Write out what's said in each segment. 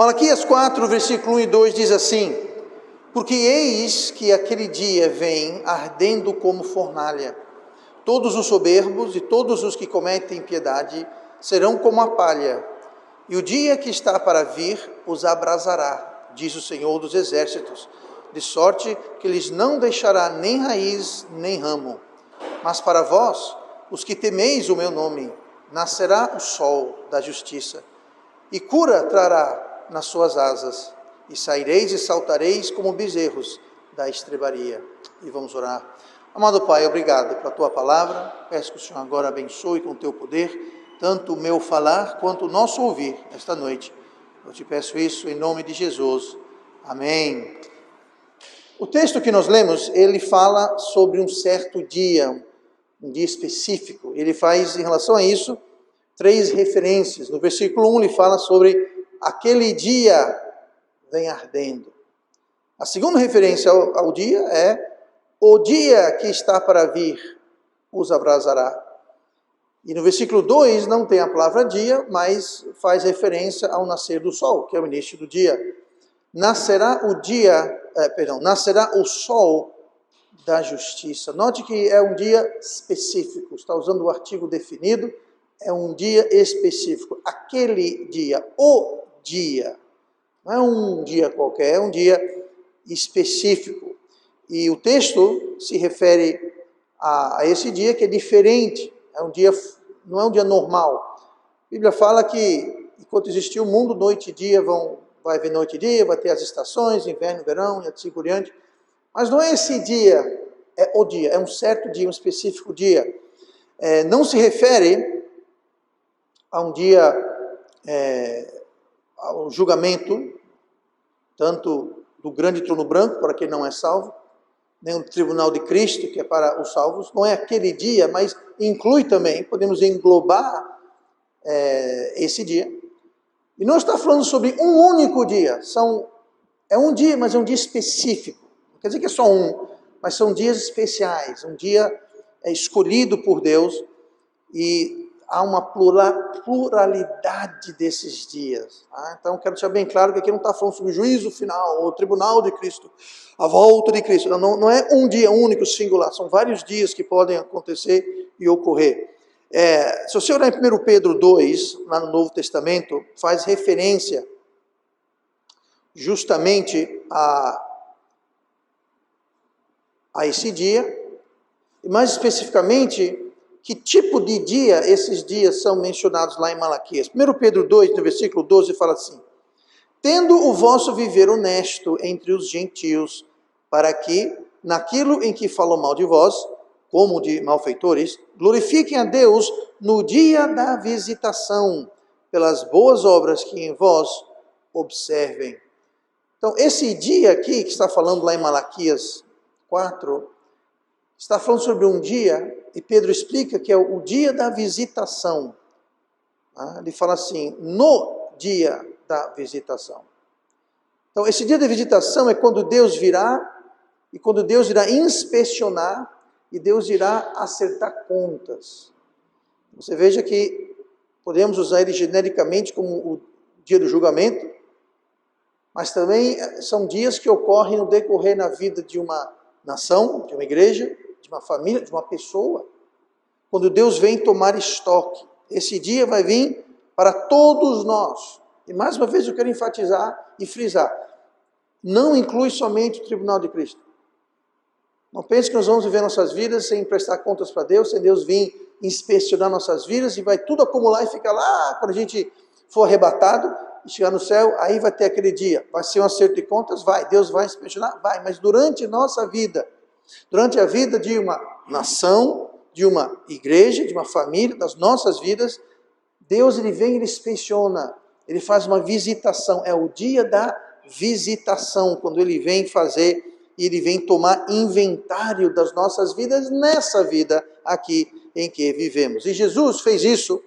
Malaquias 4, versículo 1 e 2 diz assim: porque eis que aquele dia vem ardendo como fornalha. Todos os soberbos e todos os que cometem impiedade serão como a palha, e o dia que está para vir os abrasará, diz o Senhor dos Exércitos, de sorte que lhes não deixará nem raiz nem ramo. Mas para vós, os que temeis o meu nome, nascerá o sol da justiça, e cura trará nas suas asas, e saireis e saltareis como bezerros da estrebaria. E vamos orar. Amado Pai, obrigado pela Tua palavra. Peço que o Senhor agora abençoe com o Teu poder, tanto o meu falar quanto o nosso ouvir esta noite. Eu te peço isso em nome de Jesus. Amém. O texto que nós lemos, ele fala sobre um certo dia, um dia específico. Ele faz, em relação a isso, 3 referências. No versículo 1, ele fala sobre aquele dia vem ardendo. A segunda referência ao dia é o dia que está para vir os abrasará. E no versículo 2 não tem a palavra dia, mas faz referência ao nascer do sol, que é o início do dia. Nascerá o sol da justiça. Note que é um dia específico, está usando o artigo definido, é um dia específico. Aquele dia, o dia. Não é um dia qualquer, é um dia específico. E o texto se refere a esse dia que é diferente, é um dia, não é um dia normal. A Bíblia fala que enquanto existir o mundo, noite e dia vai haver noite e dia, vai ter as estações, inverno, verão e assim por diante. Mas não é esse dia, é o dia, é um certo dia, um específico dia. Não se refere a um dia, ao julgamento, tanto do grande trono branco, para quem não é salvo, nem o tribunal de Cristo, que é para os salvos. Não é aquele dia, mas inclui também, podemos englobar esse dia. E não está falando sobre um único dia. É um dia, mas é um dia específico. Não quer dizer que é só um, mas são dias especiais. Um dia escolhido por Deus, e há uma pluralidade desses dias. Tá? Então, quero deixar bem claro que aqui não está falando sobre o juízo final, ou o tribunal de Cristo, a volta de Cristo. Não é um dia único, singular. São vários dias que podem acontecer e ocorrer. Se você olhar em 1 Pedro 2, lá no Novo Testamento, faz referência justamente a esse dia, e mais especificamente, que tipo de dia esses dias são mencionados lá em Malaquias. 1 Pedro 2, no versículo 12, fala assim: tendo o vosso viver honesto entre os gentios, para que, naquilo em que falam mal de vós, como de malfeitores, glorifiquem a Deus no dia da visitação, pelas boas obras que em vós observem. Então, esse dia aqui, que está falando lá em Malaquias 4, está falando sobre um dia, e Pedro explica que é o dia da visitação. Ele fala assim, no dia da visitação. Então, esse dia da visitação é quando Deus virá, e quando Deus irá inspecionar, e Deus irá acertar contas. Você veja que podemos usar ele genericamente como o dia do julgamento, mas também são dias que ocorrem no decorrer na vida de uma nação, de uma igreja, de uma família, de uma pessoa. Quando Deus vem tomar estoque, esse dia vai vir para todos nós. E mais uma vez eu quero enfatizar e frisar, não inclui somente o tribunal de Cristo. Não pense que nós vamos viver nossas vidas sem prestar contas para Deus, sem Deus vir inspecionar nossas vidas e vai tudo acumular e ficar lá, quando a gente for arrebatado e chegar no céu, aí vai ter aquele dia. Vai ser um acerto de contas? Vai. Deus vai inspecionar? Vai. Mas durante nossa vida, durante a vida de uma nação, de uma igreja, de uma família, das nossas vidas, Deus ele vem e ele inspeciona, ele faz uma visitação. É o dia da visitação, quando ele vem fazer, e ele vem tomar inventário das nossas vidas nessa vida aqui em que vivemos. E Jesus fez isso,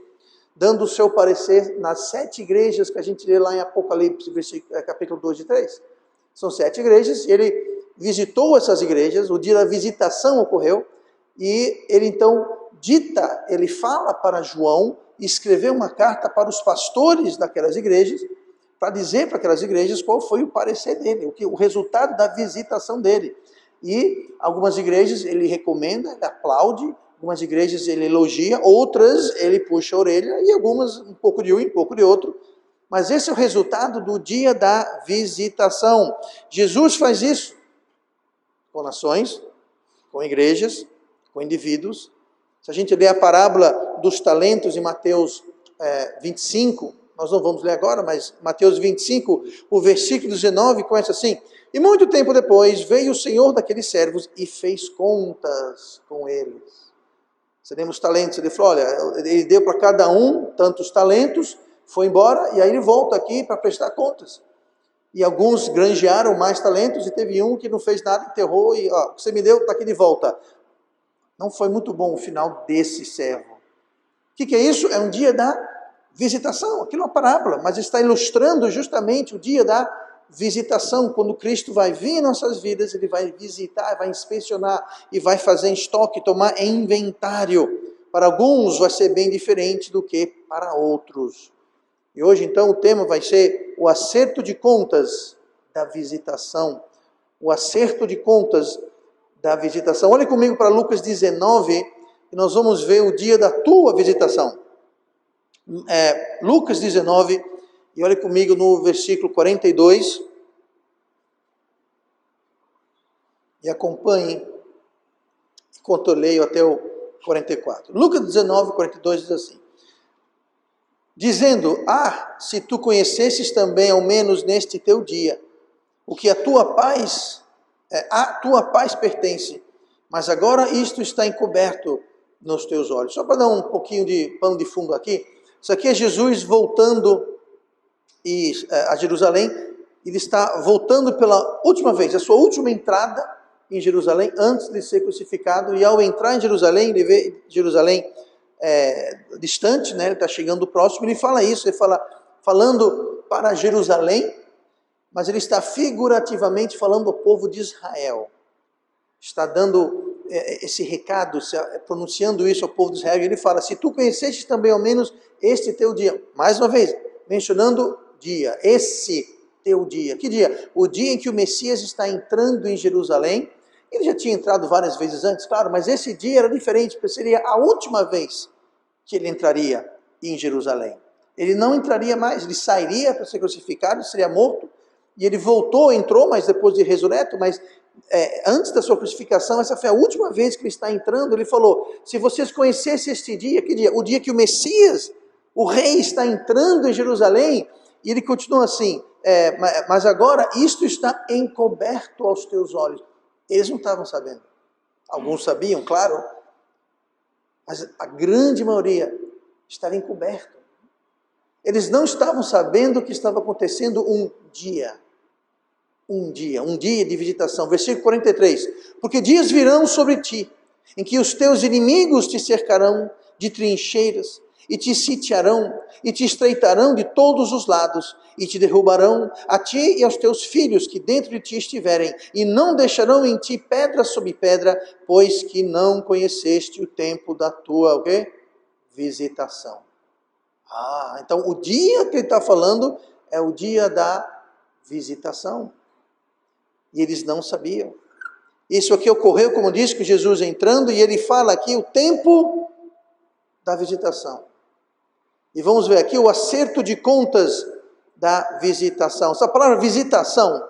dando o seu parecer nas 7 igrejas que a gente lê lá em Apocalipse, capítulo 2 e 3. São 7 igrejas, e ele visitou essas igrejas, o dia da visitação ocorreu, e ele então fala para João escrever uma carta para os pastores daquelas igrejas, para dizer para aquelas igrejas qual foi o parecer dele, o resultado da visitação dele. E algumas igrejas ele recomenda, ele aplaude, algumas igrejas ele elogia, outras ele puxa a orelha, e algumas um pouco de um e um pouco de outro. Mas esse é o resultado do dia da visitação. Jesus faz isso com nações, com igrejas, com indivíduos. Se a gente ler a parábola dos talentos em Mateus 25, nós não vamos ler agora, mas Mateus 25, o versículo 19 começa assim: e muito tempo depois veio o Senhor daqueles servos e fez contas com eles. Você lembra os talentos? Ele falou, olha, ele deu para cada um tantos talentos, foi embora, e aí ele volta aqui para prestar contas. E alguns granjearam mais talentos, e teve um que não fez nada, enterrou, e ó, você me deu, está aqui de volta. Não foi muito bom o final desse servo. O que é isso? É um dia da visitação. Aquilo é uma parábola, mas está ilustrando justamente o dia da visitação. Quando Cristo vai vir em nossas vidas, ele vai visitar, vai inspecionar e vai fazer em estoque, tomar inventário. Para alguns vai ser bem diferente do que para outros. E hoje então o tema vai ser o acerto de contas da visitação. O acerto de contas da visitação. Olhe comigo para Lucas 19, e nós vamos ver o dia da tua visitação. Lucas 19, e olhe comigo no versículo 42, e acompanhe, enquanto eu leio até o 44. Lucas 19, 42 diz assim: dizendo, se tu conhecesses também, ao menos neste teu dia, o que a tua paz pertence, mas agora isto está encoberto nos teus olhos. Só para dar um pouquinho de pano de fundo aqui, isso aqui é Jesus voltando a Jerusalém. Ele está voltando pela última vez, a sua última entrada em Jerusalém, antes de ser crucificado, e ao entrar em Jerusalém, ele vê Jerusalém distante, né? Ele está chegando próximo, ele fala isso, ele fala, falando para Jerusalém, mas ele está figurativamente falando ao povo de Israel. Está dando esse recado, pronunciando isso ao povo de Israel, e ele fala, se tu conhecesses também ao menos este teu dia, mais uma vez, mencionando dia, esse teu dia. Que dia? O dia em que o Messias está entrando em Jerusalém. Ele já tinha entrado várias vezes antes, claro, mas esse dia era diferente, porque seria a última vez que ele entraria em Jerusalém. Ele não entraria mais, ele sairia para ser crucificado, seria morto, e ele entrou, mas depois de ressurreto, mas antes da sua crucificação, essa foi a última vez que ele está entrando. Ele falou, se vocês conhecessem este dia, que dia? O dia que o Messias, o rei, está entrando em Jerusalém. E ele continua assim, mas agora isto está encoberto aos teus olhos. Eles não estavam sabendo. Alguns sabiam, claro, mas a grande maioria estava encoberto. Eles não estavam sabendo o que estava acontecendo um dia de visitação. Versículo 43. Porque dias virão sobre ti, em que os teus inimigos te cercarão de trincheiras, e te sitiarão, e te estreitarão de todos os lados, e te derrubarão, a ti e aos teus filhos que dentro de ti estiverem, e não deixarão em ti pedra sobre pedra, pois que não conheceste o tempo da tua visitação. Então o dia que ele está falando é o dia da visitação. E eles não sabiam. Isso aqui ocorreu, como diz, que Jesus entrando, e ele fala aqui o tempo da visitação. E vamos ver aqui o acerto de contas da visitação. Essa palavra visitação,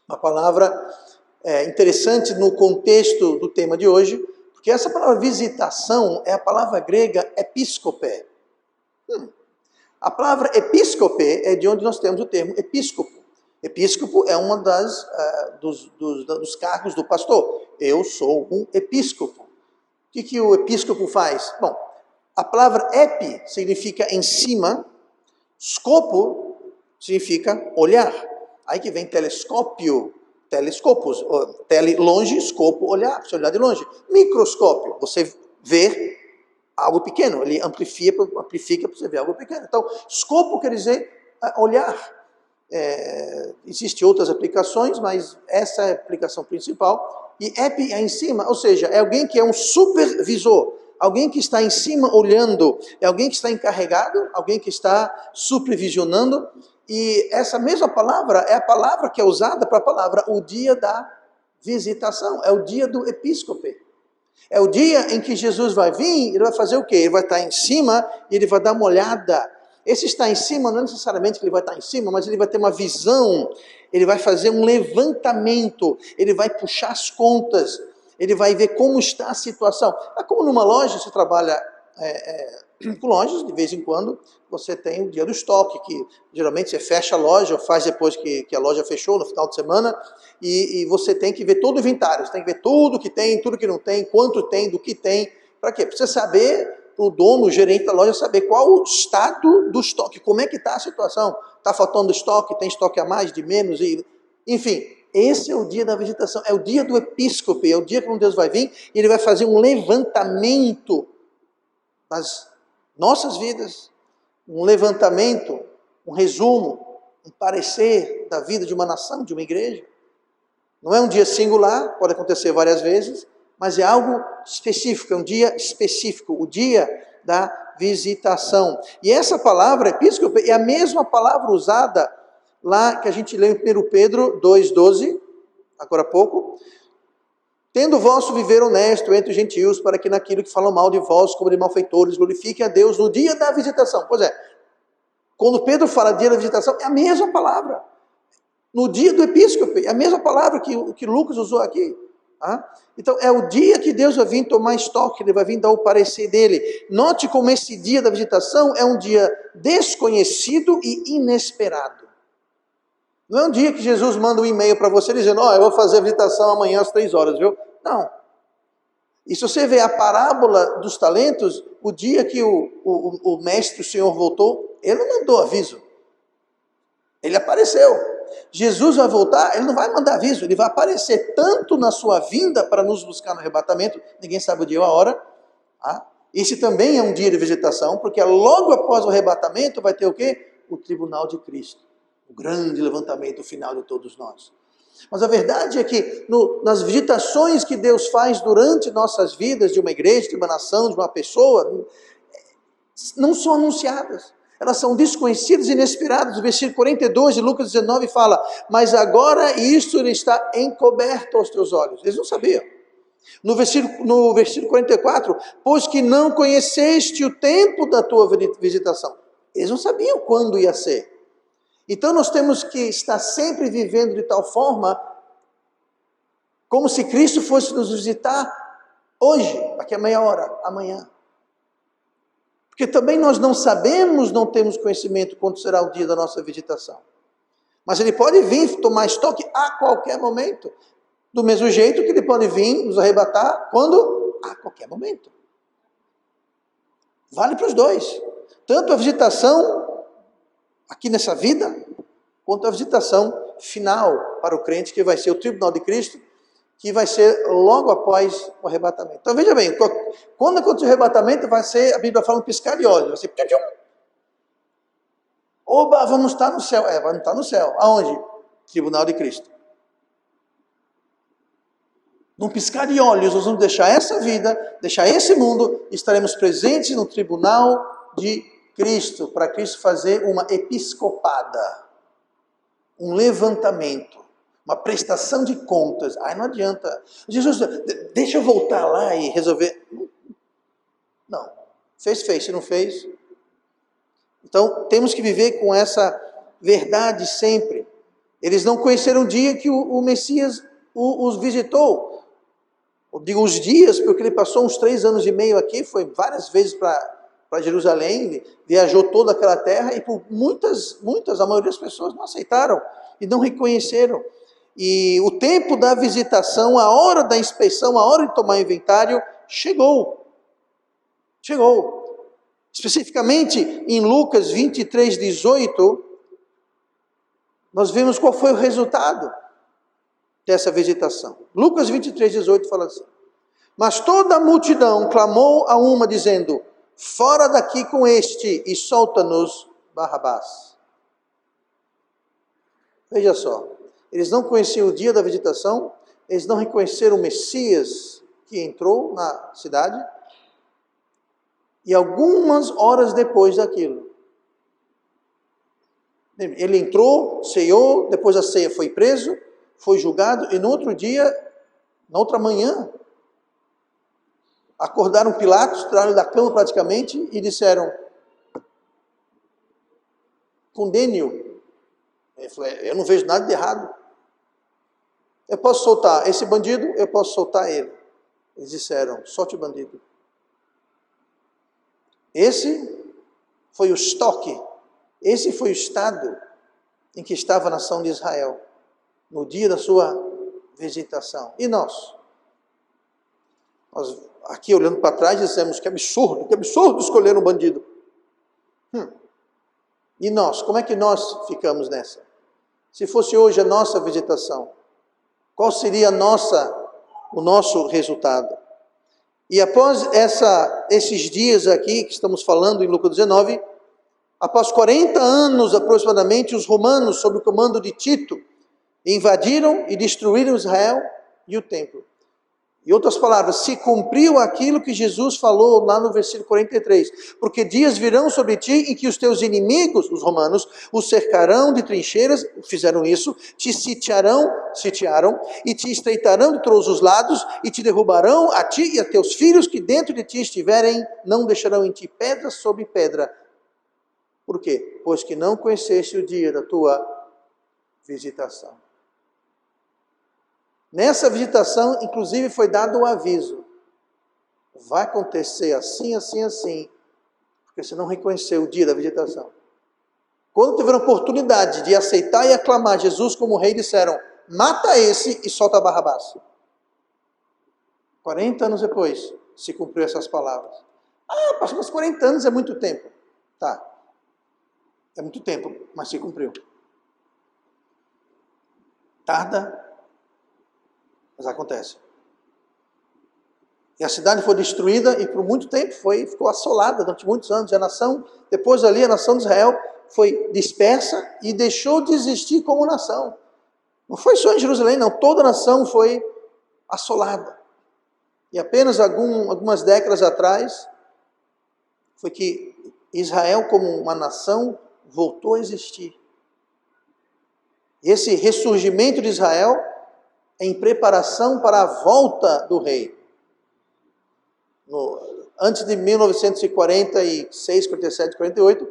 uma palavra interessante no contexto do tema de hoje, porque essa palavra visitação é a palavra grega episcope. A palavra episcope é de onde nós temos o termo episcopo. Episcopo é uma dos cargos do pastor. Eu sou um episcopo. O que o episcopo faz? Bom, a palavra epi significa em cima, scopo significa olhar. Aí que vem telescópio, telescopos, longe, escopo, olhar, você olhar de longe. Microscópio, você vê algo pequeno, ele amplifica para você ver algo pequeno. Então, escopo quer dizer olhar. Existem outras aplicações, mas essa é a aplicação principal. E epi é em cima, ou seja, é alguém que é um supervisor, alguém que está em cima olhando, é alguém que está encarregado, alguém que está supervisionando, E essa mesma palavra é a palavra que é usada para a palavra o dia da visitação, é o dia do episcope. É o dia em que Jesus vai vir, ele vai fazer o quê? Ele vai estar em cima e ele vai dar uma olhada. Esse estar em cima não é necessariamente que ele vai estar em cima, mas ele vai ter uma visão, ele vai fazer um levantamento, ele vai puxar as contas, ele vai ver como está a situação. É como numa loja, você trabalha com lojas, de vez em quando, você tem o dia do estoque, que geralmente você fecha a loja, ou faz depois que a loja fechou, no final de semana, e você tem que ver todo o inventário, você tem que ver tudo que tem, tudo que não tem, quanto tem, do que tem, para quê? Para você saber, o dono, o gerente da loja, saber qual o estado do estoque, como é que está a situação, está faltando estoque, tem estoque a mais, de menos, enfim, esse é o dia da visitação, é o dia do episcope, é o dia que Deus vai vir, e ele vai fazer um levantamento das nossas vidas, um levantamento, um resumo, um parecer da vida de uma nação, de uma igreja. Não é um dia singular, pode acontecer várias vezes, mas é algo específico, é um dia específico, o dia da visitação. E essa palavra, episcope, é a mesma palavra usada lá que a gente leu em 1 Pedro 2,12, agora há pouco. Tendo vosso viver honesto entre os gentios, para que naquilo que falam mal de vós, como de malfeitores, glorifiquem a Deus no dia da visitação. Pois é, quando Pedro fala dia da visitação, é a mesma palavra. No dia do episcope, é a mesma palavra que Lucas usou aqui. Então, é o dia que Deus vai vir tomar estoque, ele vai vir dar o parecer dele. Note como esse dia da visitação é um dia desconhecido e inesperado. Não é um dia que Jesus manda um e-mail para você dizendo, eu vou fazer a visitação amanhã às 3 horas, viu? Não. E se você vê a parábola dos talentos, o dia que o mestre, o Senhor voltou, ele não mandou aviso. Ele apareceu. Jesus vai voltar, ele não vai mandar aviso, ele vai aparecer tanto na sua vinda para nos buscar no arrebatamento, ninguém sabe o dia ou a hora. Esse também é um dia de visitação, porque logo após o arrebatamento vai ter o quê? O tribunal de Cristo. O grande levantamento final de todos nós. Mas a verdade é que nas visitações que Deus faz durante nossas vidas, de uma igreja, de uma nação, de uma pessoa, não são anunciadas. Elas são desconhecidas e inesperadas. O versículo 42 de Lucas 19 fala, mas agora isto está encoberto aos teus olhos. Eles não sabiam. No versículo 44, pois que não conheceste o tempo da tua visitação. Eles não sabiam quando ia ser. Então nós temos que estar sempre vivendo de tal forma, como se Cristo fosse nos visitar hoje, daqui a meia hora, amanhã. Porque também nós não sabemos, não temos conhecimento quando será o dia da nossa visitação. Mas ele pode vir tomar estoque a qualquer momento. Do mesmo jeito que ele pode vir nos arrebatar quando? A qualquer momento. Vale para os dois. Tanto a visitação aqui nessa vida, quanto a visitação final para o crente, que vai ser o tribunal de Cristo, que vai ser logo após o arrebatamento. Então veja bem, quando acontecer o arrebatamento, vai ser, a Bíblia fala um piscar de olhos, vai ser oba, vamos estar no céu. Vamos estar no céu. Aonde? Tribunal de Cristo. Num piscar de olhos, nós vamos deixar essa vida, deixar esse mundo, e estaremos presentes no tribunal de Cristo, para Cristo fazer uma episcopada, um levantamento, uma prestação de contas. Não adianta. Jesus, deixa eu voltar lá e resolver. Não. Fez, se não fez. Então, temos que viver com essa verdade sempre. Eles não conheceram o dia que o Messias os visitou. Eu digo os dias, porque ele passou uns 3 anos e meio aqui, foi várias vezes para Jerusalém, viajou toda aquela terra, e por muitas, a maioria das pessoas não aceitaram e não reconheceram. E o tempo da visitação, a hora da inspeção, a hora de tomar inventário, chegou. Especificamente em Lucas 23, 18, nós vemos qual foi o resultado dessa visitação. Lucas 23, 18 fala assim, mas toda a multidão clamou a uma, dizendo, fora daqui com este e solta-nos Barrabás. Veja só, eles não conheciam o dia da visitação, eles não reconheceram o Messias que entrou na cidade, e algumas horas depois daquilo, Ele entrou, ceiou, depois da ceia foi preso, foi julgado, e no outro dia, na outra manhã, acordaram Pilatos, tiraram da cama praticamente, e disseram: condene-o. Ele falou: eu não vejo nada de errado. Eu posso soltar esse bandido, eu posso soltar ele. Eles disseram: solte o bandido. Esse foi o estoque, esse foi o estado em que estava a nação de Israel, no dia da sua visitação. E nós aqui olhando para trás dizemos: que absurdo escolher um bandido. E nós, como é que nós ficamos nessa? Se fosse hoje a nossa visitação, qual seria o nosso resultado? E após esses dias aqui que estamos falando em Lucas 19, após 40 anos aproximadamente, os romanos, sob o comando de Tito, invadiram e destruíram Israel e o templo. Em outras palavras, se cumpriu aquilo que Jesus falou lá no versículo 43. Porque dias virão sobre ti em que os teus inimigos, os romanos, os cercarão de trincheiras, fizeram isso, te sitiaram, e te estreitarão de todos os lados, e te derrubarão a ti e a teus filhos que dentro de ti estiverem, não deixarão em ti pedra sobre pedra. Por quê? Pois que não conheceste o dia da tua visitação. Nessa visitação, inclusive, foi dado o aviso: vai acontecer assim, assim, assim, porque você não reconheceu o dia da visitação. Quando tiveram oportunidade de aceitar e aclamar Jesus como rei, disseram: mata esse e solta Barrabás. 40 anos depois, se cumpriu essas palavras. Pastor, mas 40 anos é muito tempo. Tá, é muito tempo, mas se cumpriu. Tarda, mas acontece. E a cidade foi destruída e por muito tempo ficou assolada durante muitos anos. E a nação, depois ali, a nação de Israel foi dispersa e deixou de existir como nação. Não foi só em Jerusalém, não. Toda a nação foi assolada. E apenas algumas décadas atrás, foi que Israel, como uma nação, voltou a existir. E esse ressurgimento de Israel em preparação para a volta do rei. Antes de 1946, 47, 48,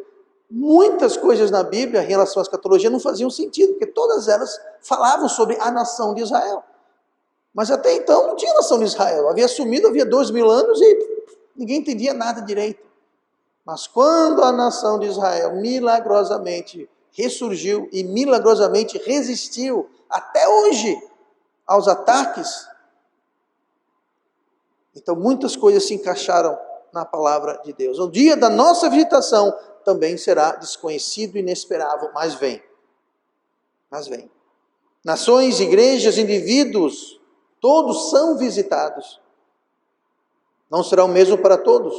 muitas coisas na Bíblia em relação à escatologia não faziam sentido, porque todas elas falavam sobre a nação de Israel. Mas até então não tinha nação de Israel. Havia sumido, havia 2000 anos e ninguém entendia nada direito. Mas quando a nação de Israel milagrosamente ressurgiu e milagrosamente resistiu até hoje aos ataques, então muitas coisas se encaixaram na palavra de Deus. O dia da nossa visitação também será desconhecido e inesperável, mas vem. Nações, igrejas, indivíduos, todos são visitados. Não será o mesmo para todos.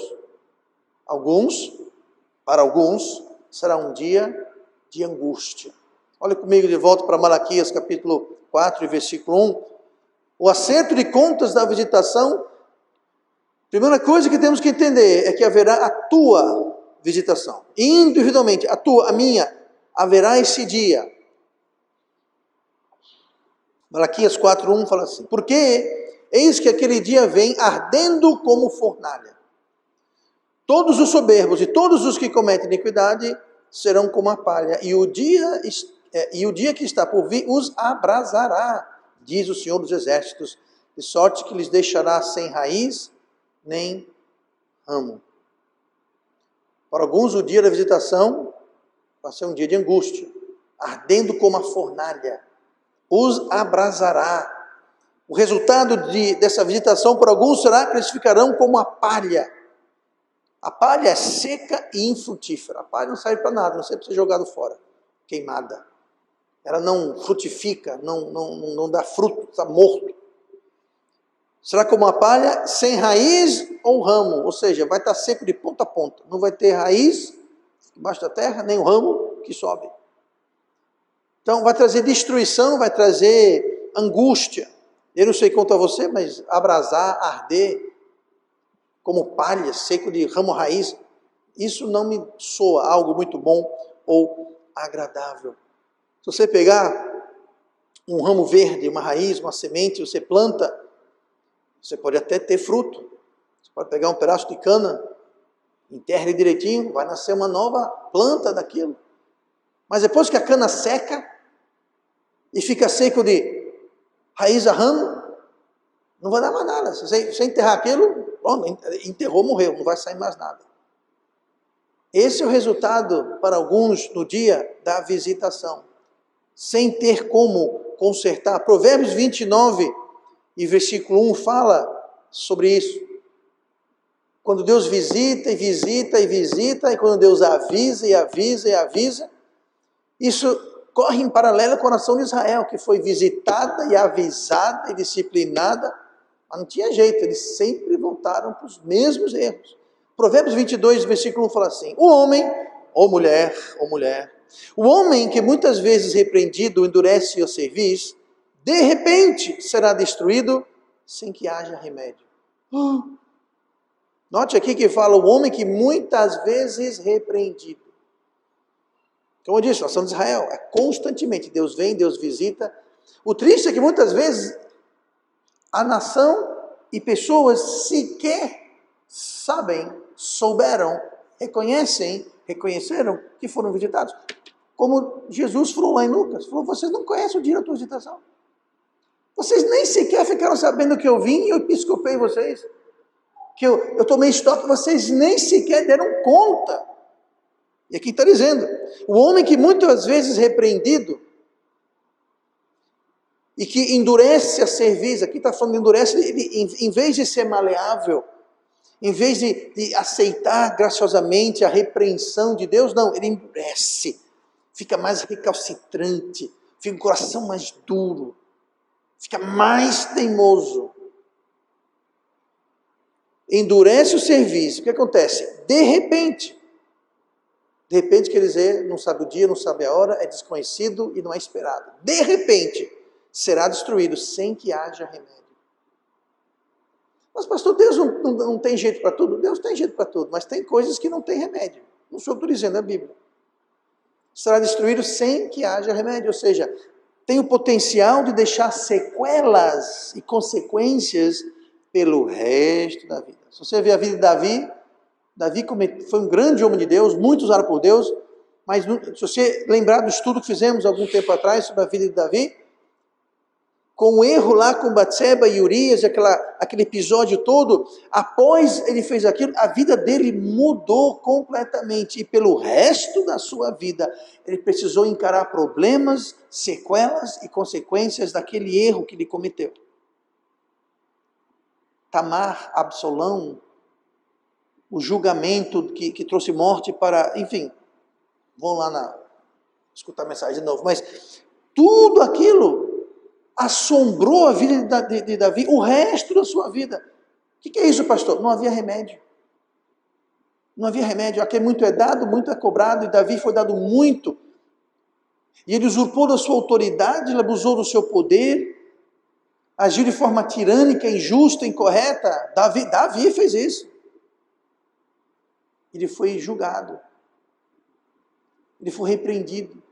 Para alguns, será um dia de angústia. Olha comigo de volta para Malaquias capítulo 4 e versículo 1. O acerto de contas da visitação, primeira coisa que temos que entender é que haverá a tua visitação. Individualmente, a minha, haverá esse dia. Malaquias 4:1 fala assim: porque eis que aquele dia vem ardendo como fornalha. Todos os soberbos e todos os que cometem iniquidade serão como a palha, e o dia que está por vir os abrasará, diz o Senhor dos Exércitos, de sorte que lhes deixará sem raiz nem ramo. Para alguns o dia da visitação vai ser um dia de angústia, ardendo como a fornalha, os abrasará. O resultado dessa visitação para alguns será que eles ficarão como a palha. A palha é seca e infrutífera. A palha não serve para nada, não serve para ser jogado fora, queimada. Ela não frutifica, não dá fruto, está morto. Será como a palha sem raiz ou ramo, ou seja, vai estar seco de ponta a ponta. Não vai ter raiz embaixo da terra, nem o ramo que sobe. Então vai trazer destruição, vai trazer angústia. Eu não sei quanto a você, mas abrasar, arder, como palha, seco de ramo raiz, isso não me soa algo muito bom ou agradável. Se você pegar um ramo verde, uma raiz, uma semente, você planta, você pode até ter fruto. Você pode pegar um pedaço de cana, enterre direitinho, vai nascer uma nova planta daquilo. Mas depois que a cana seca e fica seco de raiz a ramo, não vai dar mais nada. Se você enterrar aquilo, pronto, enterrou, morreu, não vai sair mais nada. Esse é o resultado para alguns no dia da visitação, sem ter como consertar. Provérbios 29 e versículo 1 fala sobre isso. Quando Deus visita e visita e visita, e quando Deus avisa e avisa e avisa, isso corre em paralelo com a nação de Israel, que foi visitada e avisada e disciplinada, mas não tinha jeito, eles sempre voltaram para os mesmos erros. Provérbios 22, versículo 1 fala assim: o homem, ou mulher, o homem que muitas vezes repreendido endurece o cerviz, de repente será destruído sem que haja remédio. Note aqui que fala o homem que muitas vezes repreendido. Como eu disse, a nação de Israel é constantemente, Deus vem, Deus visita. O triste é que muitas vezes a nação e pessoas sequer sabem, souberam, reconheceram que foram visitados. Como Jesus falou lá em Lucas, falou: vocês não conhecem o dia da tua visitação. Vocês nem sequer ficaram sabendo que eu vim e eu episcopei vocês. Que eu tomei estoque, vocês nem sequer deram conta. E aqui está dizendo, o homem que muitas vezes repreendido, e que endurece a cerviz, aqui está falando de endurece, ele, em vez de ser maleável, em vez de aceitar graciosamente a repreensão de Deus, não, ele endurece, fica mais recalcitrante, fica com o coração mais duro, fica mais teimoso. Endurece o serviço. O que acontece? De repente quer dizer, não sabe o dia, não sabe a hora, é desconhecido e não é esperado. De repente, será destruído sem que haja remédio. Mas pastor, Deus não tem jeito para tudo? Deus tem jeito para tudo, mas tem coisas que não tem remédio. Não sou eu dizendo, é a Bíblia. Será destruído sem que haja remédio, ou seja, tem o potencial de deixar sequelas e consequências pelo resto da vida. Se você ver a vida de Davi foi um grande homem de Deus, muito usado por Deus, mas se você lembrar do estudo que fizemos algum tempo atrás sobre a vida de Davi, com o erro lá com Batseba e Urias, aquele episódio todo, após ele fez aquilo, a vida dele mudou completamente, e pelo resto da sua vida, ele precisou encarar problemas, sequelas e consequências daquele erro que ele cometeu. Tamar, Absalão, o julgamento que trouxe morte para, enfim, vão lá escutar a mensagem de novo, mas tudo aquilo assombrou a vida de Davi, o resto da sua vida. O que é isso, pastor? Não havia remédio. Não havia remédio. Aqui muito é dado, muito é cobrado, e Davi foi dado muito. E ele usurpou da sua autoridade, ele abusou do seu poder, agiu de forma tirânica, injusta, incorreta. Davi fez isso. Ele foi julgado. Ele foi repreendido.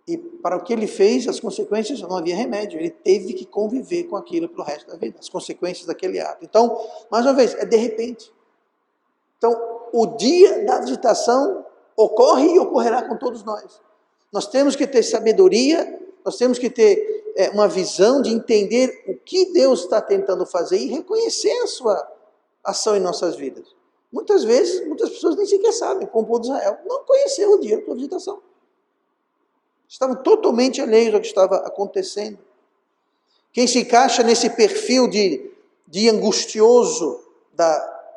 E para o que ele fez, as consequências, não havia remédio. Ele teve que conviver com aquilo pelo resto da vida, as consequências daquele ato. Então, mais uma vez, é de repente. Então, o dia da visitação ocorre e ocorrerá com todos nós. Nós temos que ter sabedoria, nós temos que ter uma visão de entender o que Deus está tentando fazer e reconhecer a sua ação em nossas vidas. Muitas vezes, muitas pessoas nem sequer sabem, como o povo de Israel, não conheceram o dia da sua visitação. Estavam totalmente alheios ao que estava acontecendo. Quem se encaixa nesse perfil de angustioso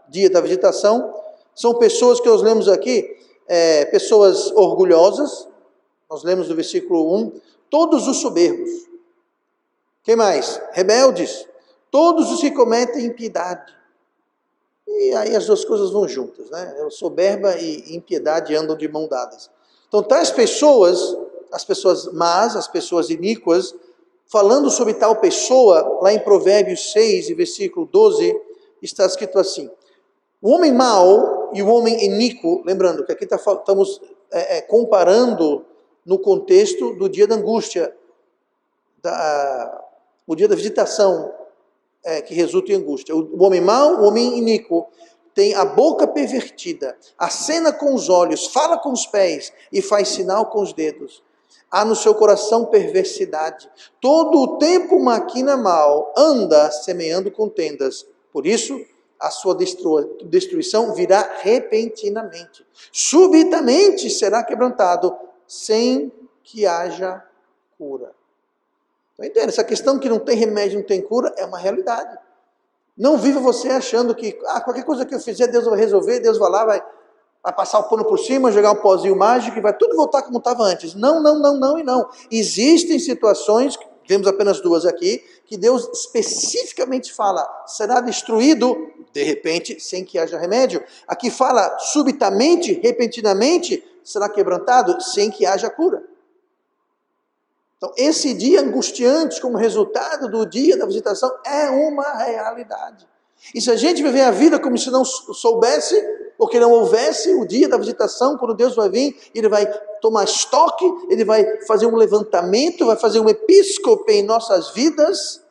dia da visitação são pessoas que nós lemos aqui, pessoas orgulhosas, nós lemos no versículo 1, todos os soberbos. Quem mais? Rebeldes, todos os que cometem impiedade. E aí as duas coisas vão juntas, né? Soberba e impiedade andam de mão dadas. Então, tais pessoas, as pessoas más, as pessoas iníquas, falando sobre tal pessoa, lá em Provérbios 6, versículo 12, está escrito assim: o homem mau e o homem iníquo, lembrando que aqui estamos comparando no contexto do dia da angústia, o dia da visitação, que resulta em angústia. O homem mau, o homem iníquo, tem a boca pervertida, acena com os olhos, fala com os pés e faz sinal com os dedos. Há no seu coração perversidade. Todo o tempo maquina mal, anda semeando contendas. Por isso, a sua destruição virá repentinamente. Subitamente será quebrantado, sem que haja cura. Então, entende? Essa questão que não tem remédio, não tem cura, é uma realidade. Não viva você achando que qualquer coisa que eu fizer, Deus vai resolver, Deus vai lá, vai passar o pano por cima, jogar um pozinho mágico e vai tudo voltar como estava antes. Não, não, não, não e não. Existem situações, vemos apenas duas aqui, que Deus especificamente fala, será destruído, de repente, sem que haja remédio. Aqui fala, subitamente, repentinamente, será quebrantado, sem que haja cura. Então, esse dia angustiante, como resultado do dia da visitação, é uma realidade. E se a gente viver a vida como se não soubesse, ou que não houvesse o dia da visitação, quando Deus vai vir, ele vai tomar estoque, ele vai fazer um levantamento, vai fazer um episcope em nossas vidas,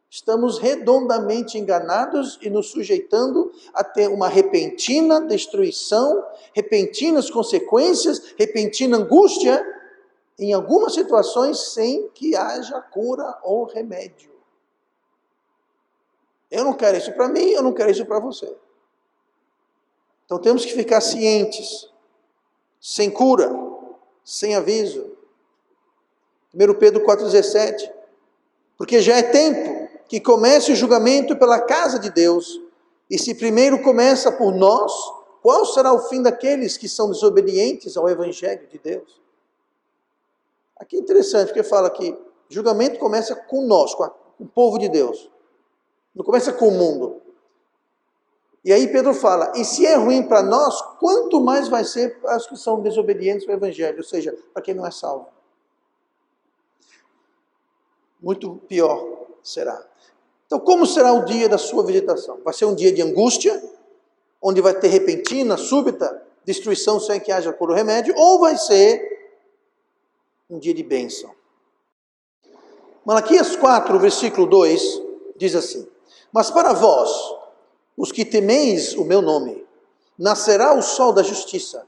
estamos redondamente enganados e nos sujeitando a ter uma repentina destruição, repentinas consequências, repentina angústia, em algumas situações sem que haja cura ou remédio. Eu não quero isso para mim, eu não quero isso para você. Então temos que ficar cientes, sem cura, sem aviso. 1 Pedro 4,17, porque já é tempo que comece o julgamento pela casa de Deus, e se primeiro começa por nós, qual será o fim daqueles que são desobedientes ao Evangelho de Deus? Aqui é interessante, porque fala que julgamento começa com nós, com o povo de Deus. Não começa com o mundo. E aí Pedro fala, e se é ruim para nós, quanto mais vai ser para os que são desobedientes ao Evangelho, ou seja, para quem não é salvo. Muito pior será. Então, como será o dia da sua visitação? Vai ser um dia de angústia, onde vai ter repentina, súbita, destruição sem que haja cura ou remédio, ou vai ser um dia de bênção. Malaquias 4, versículo 2, diz assim, mas para vós, os que temeis o meu nome, nascerá o sol da justiça,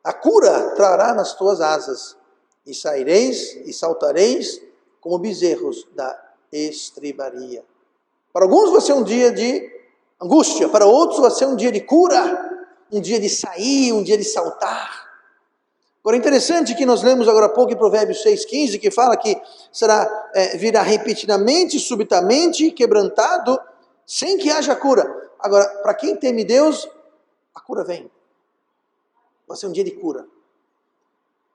a cura trará nas tuas asas, e saireis e saltareis como bezerros da estribaria. Para alguns vai ser um dia de angústia, para outros vai ser um dia de cura, um dia de sair, um dia de saltar. Agora, interessante que nós lemos agora há pouco em Provérbios 6,15, que fala que virá repentinamente, subitamente, quebrantado, sem que haja cura. Agora, para quem teme Deus, a cura vem. Vai ser um dia de cura.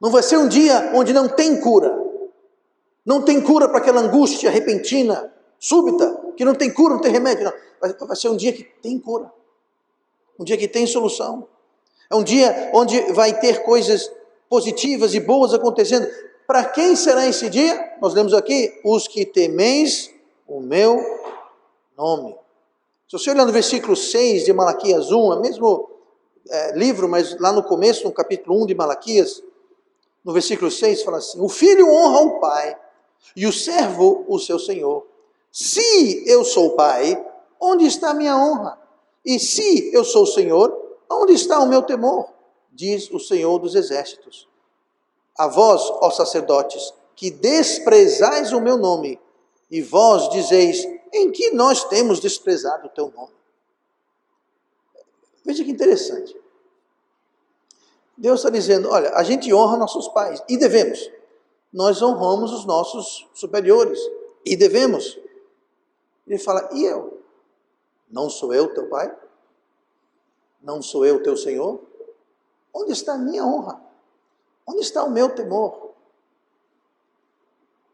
Não vai ser um dia onde não tem cura. Não tem cura para aquela angústia repentina, súbita, que não tem cura, não tem remédio. Não. Vai ser um dia que tem cura. Um dia que tem solução. É um dia onde vai ter coisas positivas e boas acontecendo. Para quem será esse dia? Nós lemos aqui, os que temeis o meu nome. Se você olhar no versículo 6 de Malaquias 1, é o mesmo livro, mas lá no começo, no capítulo 1 de Malaquias, no versículo 6, fala assim, o filho honra o pai, e o servo o seu senhor. Se eu sou o pai, onde está a minha honra? E se eu sou o senhor, onde está o meu temor? Diz o Senhor dos Exércitos. A vós, ó sacerdotes, que desprezais o meu nome, e vós dizeis, em que nós temos desprezado o teu nome? Veja que interessante. Deus está dizendo, olha, a gente honra nossos pais, e devemos. Nós honramos os nossos superiores, e devemos. Ele fala, e eu? Não sou eu teu pai? Não sou eu teu Senhor? Onde está a minha honra? Onde está o meu temor?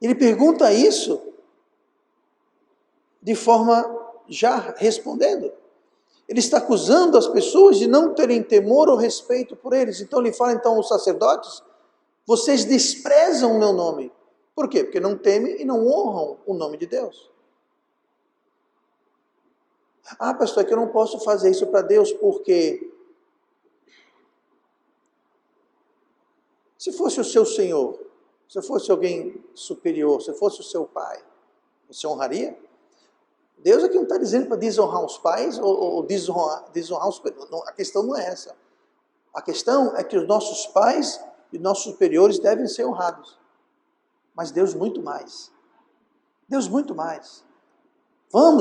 Ele pergunta isso de forma já respondendo. Ele está acusando as pessoas de não terem temor ou respeito por eles. Então ele fala então aos sacerdotes, vocês desprezam o meu nome. Por quê? Porque não temem e não honram o nome de Deus. Ah, pastor, é que eu não posso fazer isso para Deus porque Se fosse o seu senhor, se fosse alguém superior, se fosse o seu pai, você honraria? Deus aqui não está dizendo para desonrar os pais ou desonrar os superiores. A questão não é essa. A questão é que os nossos pais e nossos superiores devem ser honrados. Mas Deus muito mais. Deus muito mais.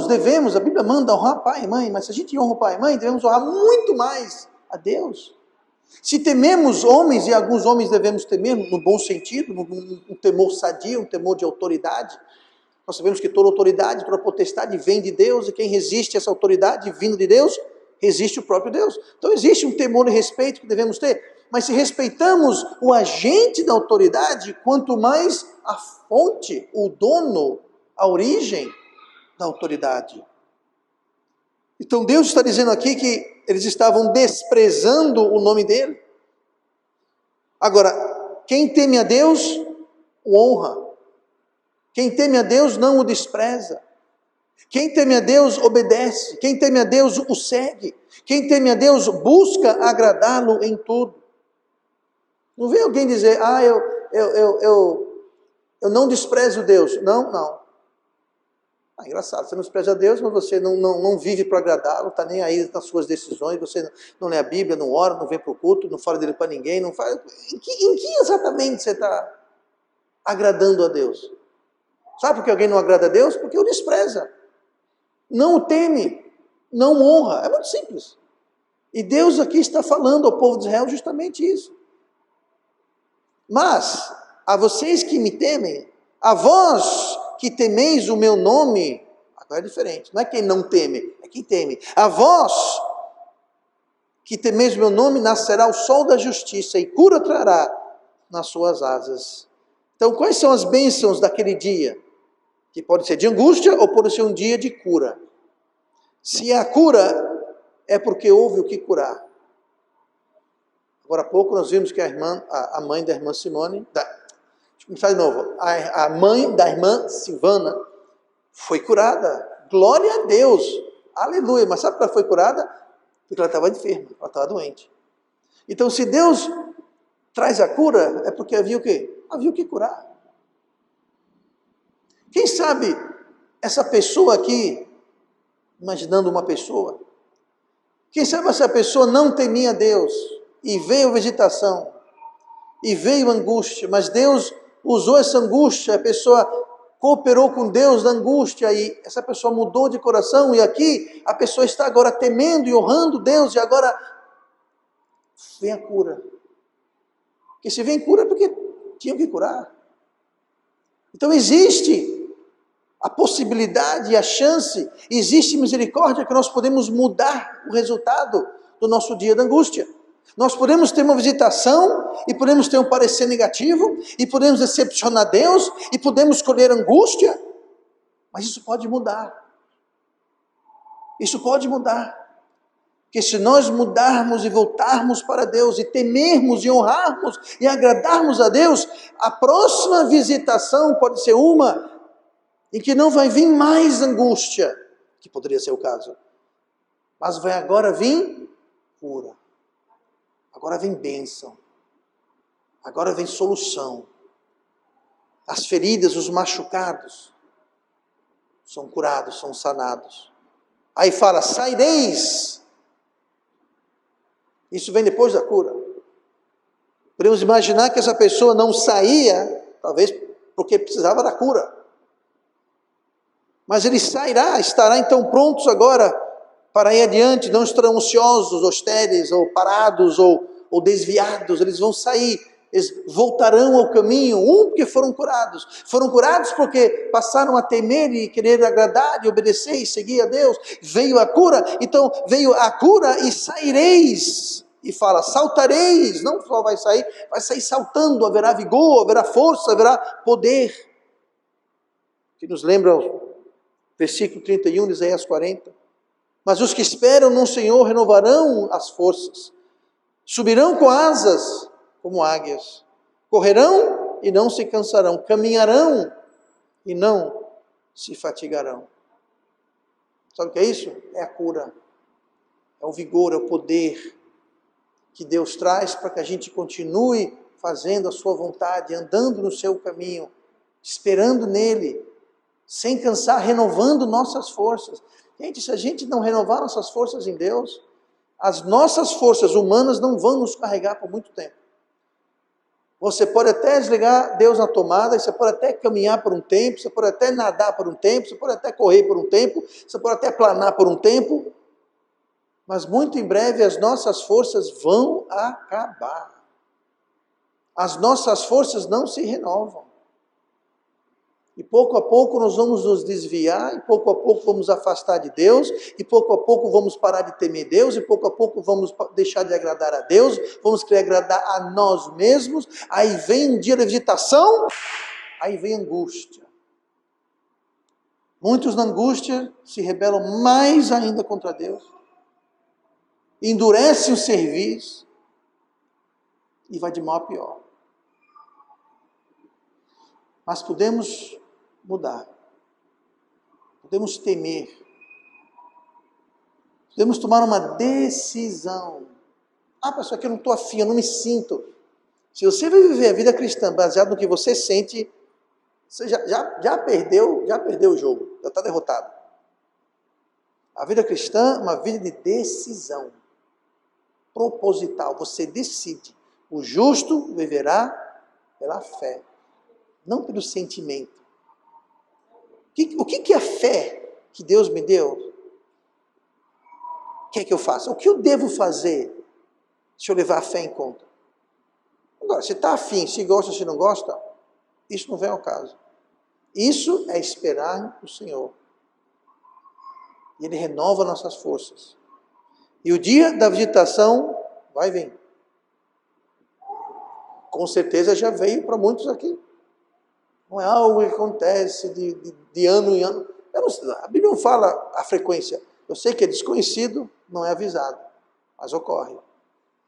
Devemos, a Bíblia manda honrar pai e mãe, mas se a gente honra o pai e mãe, devemos honrar muito mais a Deus. Se tememos homens, e alguns homens devemos temer, no bom sentido, um temor sadio, um temor de autoridade. Nós sabemos que toda autoridade, toda potestade vem de Deus, e quem resiste a essa autoridade vindo de Deus, resiste o próprio Deus. Então existe um temor e respeito que devemos ter, mas se respeitamos o agente da autoridade, quanto mais a fonte, o dono, a origem da autoridade. Então Deus está dizendo aqui que eles estavam desprezando o nome dele. Agora, quem teme a Deus, o honra. Quem teme a Deus não o despreza. Quem teme a Deus obedece. Quem teme a Deus o segue. Quem teme a Deus busca agradá-lo em tudo. Não vem alguém dizer, eu não desprezo Deus. Não. Engraçado, você não despreza Deus, mas você não vive para agradá-lo, está nem aí nas suas decisões, você não lê a Bíblia, não ora, não vem para o culto, não fala dele para ninguém, não faz. Em que exatamente você está agradando a Deus? Sabe por que alguém não agrada a Deus? Porque o despreza, não o teme, não honra. É muito simples. E Deus aqui está falando ao povo de Israel justamente isso. Mas, a vocês que me temem, a vós que temeis o meu nome, agora é diferente, não é quem não teme, é quem teme. A vós que temeis o meu nome, nascerá o sol da justiça e cura trará nas suas asas. Então, quais são as bênçãos daquele dia? Que pode ser de angústia ou pode ser um dia de cura. Se a cura é porque houve o que curar. Agora há pouco nós vimos que a mãe da irmã Simone, de novo, a mãe da irmã Silvana foi curada. Glória a Deus. Aleluia. Mas sabe por que ela foi curada? Porque ela estava enferma, ela estava doente. Então, se Deus traz a cura, é porque havia o quê? Havia o que curar. Quem sabe essa pessoa aqui, imaginando uma pessoa, quem sabe essa pessoa não temia Deus, e veio vegetação, e veio angústia, mas Deus usou essa angústia, a pessoa cooperou com Deus na angústia, e essa pessoa mudou de coração, e aqui a pessoa está agora temendo e honrando Deus, e agora vem a cura. Porque se vem cura é porque tinham que curar. Então existe a possibilidade e a chance, existe misericórdia que nós podemos mudar o resultado do nosso dia da angústia. Nós podemos ter uma visitação e podemos ter um parecer negativo e podemos decepcionar Deus e podemos escolher angústia, mas isso pode mudar. Isso pode mudar. Porque se nós mudarmos e voltarmos para Deus e temermos e honrarmos e agradarmos a Deus, a próxima visitação pode ser uma em que não vai vir mais angústia, que poderia ser o caso, mas vai agora vir cura, agora vem bênção, agora vem solução. As feridas, os machucados, são curados, são sanados. Aí fala, saireis. Isso vem depois da cura. Podemos imaginar que essa pessoa não saía, talvez porque precisava da cura. Mas ele sairá, estará então prontos agora para ir adiante, não estarão ansiosos, ou estéreis, ou parados, ou desviados, eles vão sair, eles voltarão ao caminho, porque foram curados porque passaram a temer e querer agradar e obedecer e seguir a Deus, veio a cura, então veio a cura e saireis, e fala, saltareis, não só vai sair saltando, haverá vigor, haverá força, haverá poder, que nos lembra versículo 31 de Isaías 40. Mas os que esperam no Senhor renovarão as forças, subirão com asas como águias, correrão e não se cansarão, caminharão e não se fatigarão. Sabe o que é isso? É a cura, é o vigor, é o poder que Deus traz para que a gente continue fazendo a sua vontade, andando no seu caminho, esperando nele, sem cansar, renovando nossas forças. Gente, se a gente não renovar nossas forças em Deus, as nossas forças humanas não vão nos carregar por muito tempo. Você pode até desligar Deus na tomada, você pode até caminhar por um tempo, você pode até nadar por um tempo, você pode até correr por um tempo, você pode até planar por um tempo, mas muito em breve as nossas forças vão acabar. As nossas forças não se renovam. E pouco a pouco nós vamos nos desviar, e pouco a pouco vamos afastar de Deus, e pouco a pouco vamos parar de temer Deus, e pouco a pouco vamos deixar de agradar a Deus, vamos querer agradar a nós mesmos. Aí vem um dia da visitação, aí vem angústia. Muitos na angústia se rebelam mais ainda contra Deus, endurecem o serviço, e vai de mal a pior. Mas podemos mudar, podemos temer, podemos tomar uma decisão. Pastor, aqui eu não estou afim, eu não me sinto. Se você vai viver a vida cristã baseado no que você sente, você já perdeu o jogo, já está derrotado. A vida cristã é uma vida de decisão, proposital, você decide. O justo viverá pela fé, não pelo sentimento. O que é a fé que Deus me deu? Quer que eu faça? O que eu devo fazer se eu levar a fé em conta? Agora, se está afim, se gosta, se não gosta, isso não vem ao caso. Isso é esperar no Senhor. E Ele renova nossas forças. E o dia da visitação vai vir. Com certeza já veio para muitos aqui. Não é algo que acontece de ano em ano. A Bíblia não fala a frequência. Eu sei que é desconhecido, não é avisado, mas ocorre.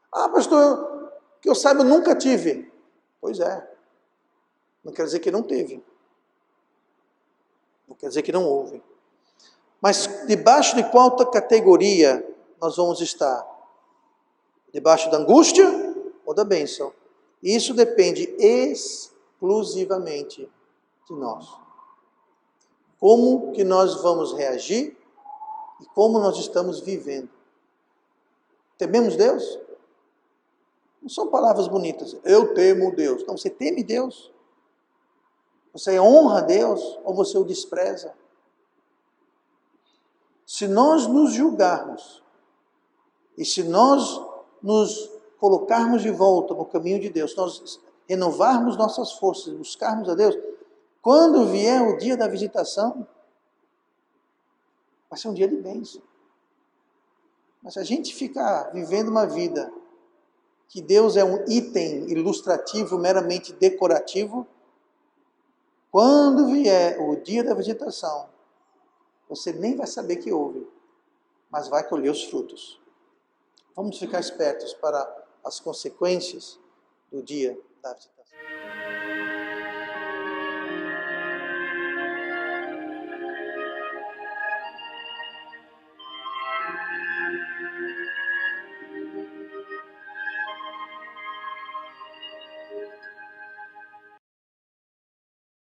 Pastor, que eu saiba, eu nunca tive. Pois é. Não quer dizer que não teve. Não quer dizer que não houve. Mas debaixo de qual categoria nós vamos estar? Debaixo da angústia ou da bênção? Isso depende exclusivamente de nós. Como que nós vamos reagir e como nós estamos vivendo. Tememos Deus? Não são palavras bonitas. Eu temo Deus. Não, você teme Deus? Você honra Deus ou você o despreza? Se nós nos julgarmos e se nós nos colocarmos de volta no caminho de Deus, nós renovarmos nossas forças, buscarmos a Deus, quando vier o dia da visitação, vai ser um dia de bênção. Mas se a gente ficar vivendo uma vida que Deus é um item ilustrativo, meramente decorativo, quando vier o dia da visitação, você nem vai saber que houve, mas vai colher os frutos. Vamos ficar espertos para as consequências do dia da visitação.